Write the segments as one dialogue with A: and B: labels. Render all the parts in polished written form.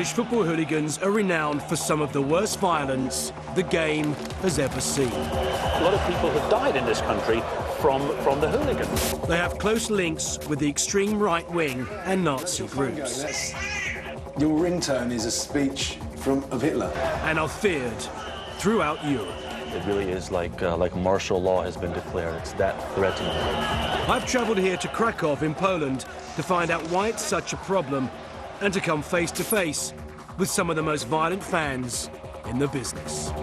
A: Polish football hooligans are renowned for some of the worst violence the game has ever seen.
B: A lot of people have died in this country from the hooligans.
A: They have close links with the extreme right wing and Nazi groups.
C: Your ringtone is a speech of Hitler.
A: And are feared throughout Europe.
D: It really is like martial law has been declared. It's that threatening.
A: I've travelled here to Krakow in Poland to find out why it's such a problem and to come face to face with some of the most violent fans in the business.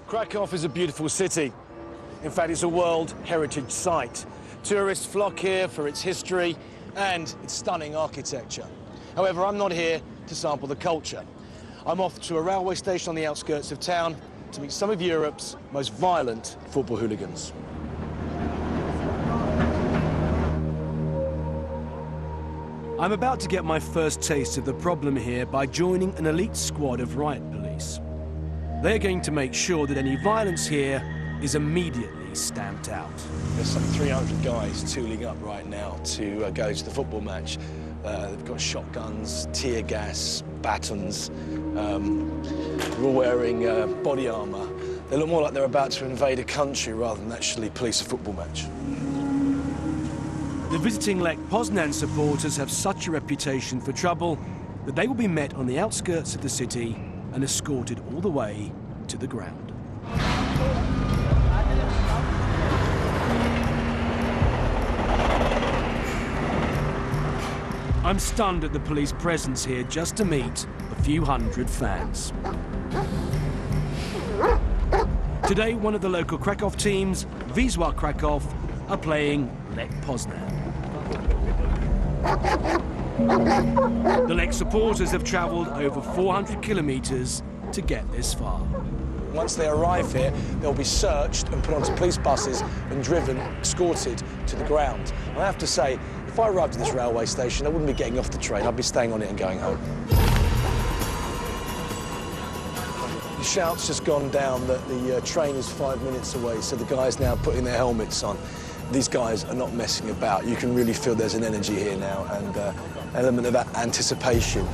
A: Krakow is a beautiful city. In fact, it's a World Heritage Site. Tourists flock here for its history and its stunning architecture. However, I'm not here to sample the culture. I'm off to a railway station on the outskirts of town to meet some of Europe's most violent football hooligans. I'm about to get my first taste of the problem here by joining an elite squad of riot police. They're going to make sure that any violence here is immediately stamped out. There's some 300 guys tooling up right now to go to the football match. They've got shotguns, tear gas, batons. They're all wearing body armour. They look more like they're about to invade a country rather than actually police a football match. The visiting Lech Poznan supporters have such a reputation for trouble that they will be met on the outskirts of the city and escorted all the way to the ground. I'm stunned at the police presence here just to meet a few hundred fans. Today, one of the local Krakow teams, Wisła Krakow, are playing Lech Poznan. The Lech supporters have travelled over 400 kilometres to get this far. Once they arrive here, they'll be searched and put onto police buses and driven, escorted to the ground. And I have to say, if I arrived at this railway station, I wouldn't be getting off the train. I'd be staying on it and going home. The shout's just gone down that the train is 5 minutes away, so the guys now putting their helmets on. These guys are not messing about. You can really feel there's an energy here now and an element of anticipation.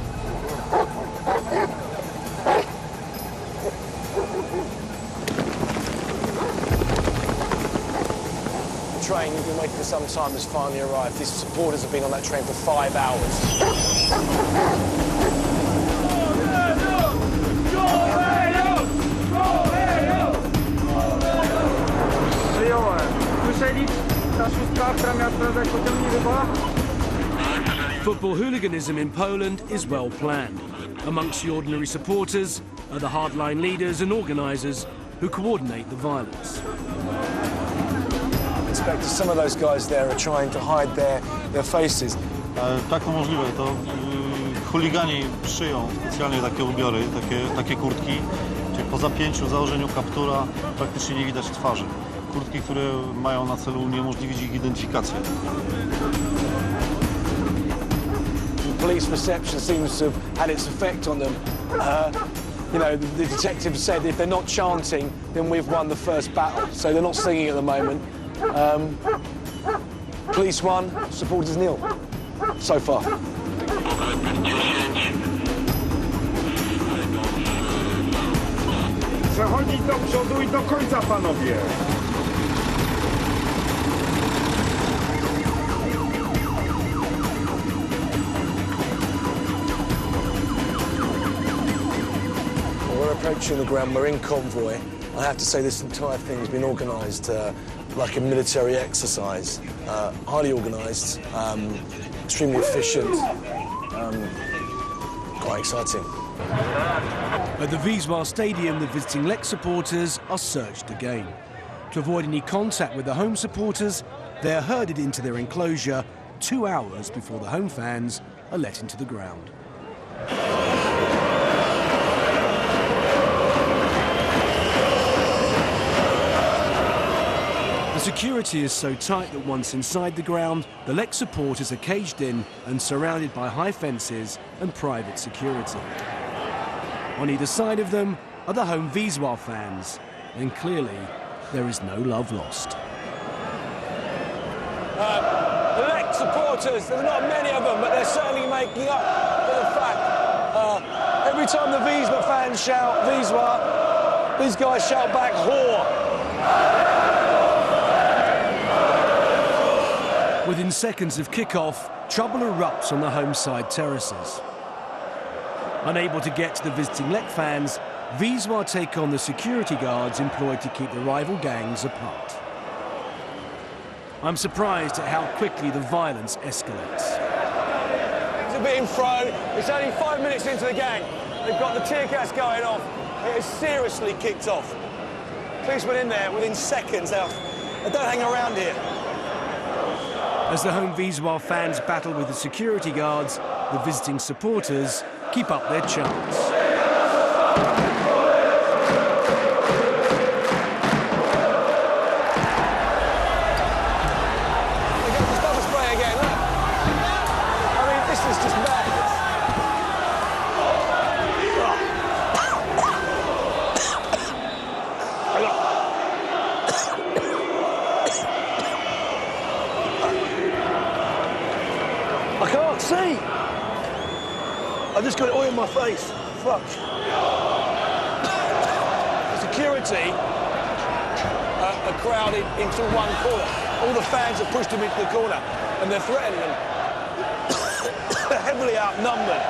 A: The train you've been waiting for some time has finally arrived. These supporters have been on that train for 5 hours. Football hooliganism in Poland is well planned. Amongst the ordinary supporters are the hardline leaders and organisers who coordinate the violence. Inspector, some of those guys there are trying to hide their faces.
E: Tak to możliwe, to chuligani szyją specjalnie takie ubiory, takie kurtki, czyli po zapięciu, założeniu kaptura praktycznie nie widać twarzy. Kurtki, które mają na celu uniemożliwić ich identyfikację.
A: Police perception seems to have had its effect on them. You know, the detective said if they're not chanting, then we've won the first battle. So they're not singing at the moment. Police won, supporters nil. So far.
F: Przechodzić do przodu i do końca, panowie.
A: We're approaching the ground, we're in convoy. I have to say this entire thing has been organised like a military exercise. Highly organised, extremely efficient, quite exciting. At the Wisła Stadium, the visiting Lech supporters are searched again. To avoid any contact with the home supporters, they're herded into their enclosure 2 hours before the home fans are let into the ground. The security is so tight that once inside the ground, the Lech supporters are caged in and surrounded by high fences and private security. On either side of them are the home Wisła fans, and clearly there is no love lost.
G: The Lech supporters, there are not many of them, but they're certainly making up for the fact. Every time the Wisła fans shout Wisła, these guys shout back whore.
A: Within seconds of kick-off, trouble erupts on the home side terraces. Unable to get to the visiting Lech fans, Wisła take on the security guards employed to keep the rival gangs apart. I'm surprised at how quickly the violence escalates.
G: It's a bit in throw. It's only 5 minutes into the game. They've got the tear gas going off. It has seriously kicked off. Policemen in there within seconds. They don't hang around here.
A: As the home Wisła fans battle with the security guards, the visiting supporters keep up their chants.
G: I can't see. I've just got it all in my face. Fuck. The security are crowded into one corner. All the fans have pushed them into the corner and they're threatening them. They're heavily outnumbered.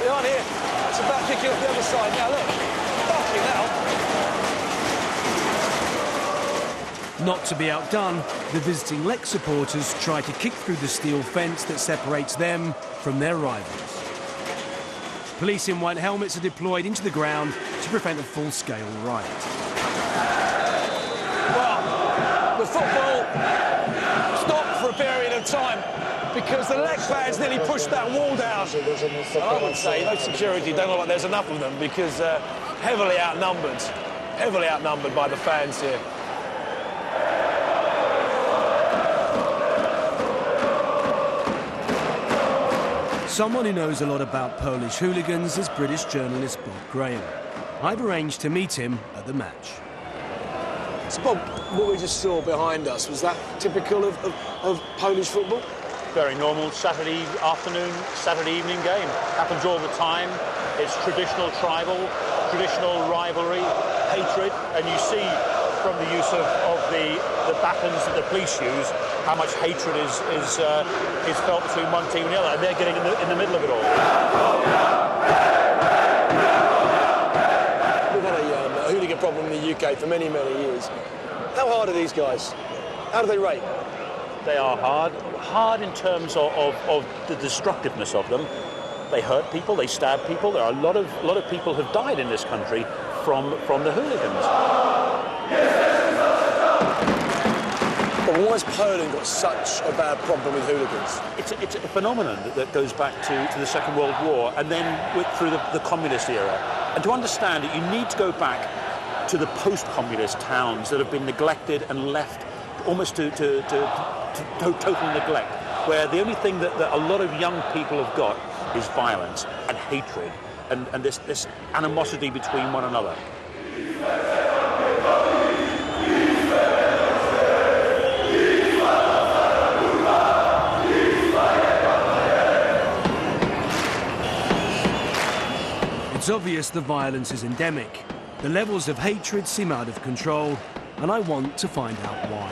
G: They aren't here. It's about kicking off the other side. Now look. Fucking hell.
A: Not to be outdone, the visiting Lech supporters try to kick through the steel fence that separates them from their rivals. Police in white helmets are deployed into the ground to prevent a full-scale riot.
G: Well, the football stopped for a period of time because the Lech fans nearly pushed that wall down. And I would say no security, don't look like there's enough of them because heavily outnumbered by the fans here.
A: Someone who knows a lot about Polish hooligans is British journalist Bob Graham. I've arranged to meet him at the match.
G: So Bob, what we just saw behind us, was that typical of Polish football?
B: Very normal Saturday afternoon, Saturday evening game. Happens all the time. It's traditional tribal, traditional rivalry, hatred, and you see from the use of the batons that the police use how much hatred is felt between one team and the other, and they're getting in the middle of it all.
G: We've had a hooligan problem in the UK for many, many years. How hard are these guys? How do they rate?
B: They are hard in terms of the destructiveness of them. They hurt people, they stab people. There are a lot of people who've died in this country from the hooligans.
G: But why has Poland got such a bad problem with hooligans?
B: It's a phenomenon that goes back to the Second World War and then through the communist era. And to understand it, you need to go back to the post-communist towns that have been neglected and left almost to total neglect, where the only thing that a lot of young people have got is violence and hatred and this animosity between one another.
A: It's obvious the violence is endemic. The levels of hatred seem out of control, and I want to find out why.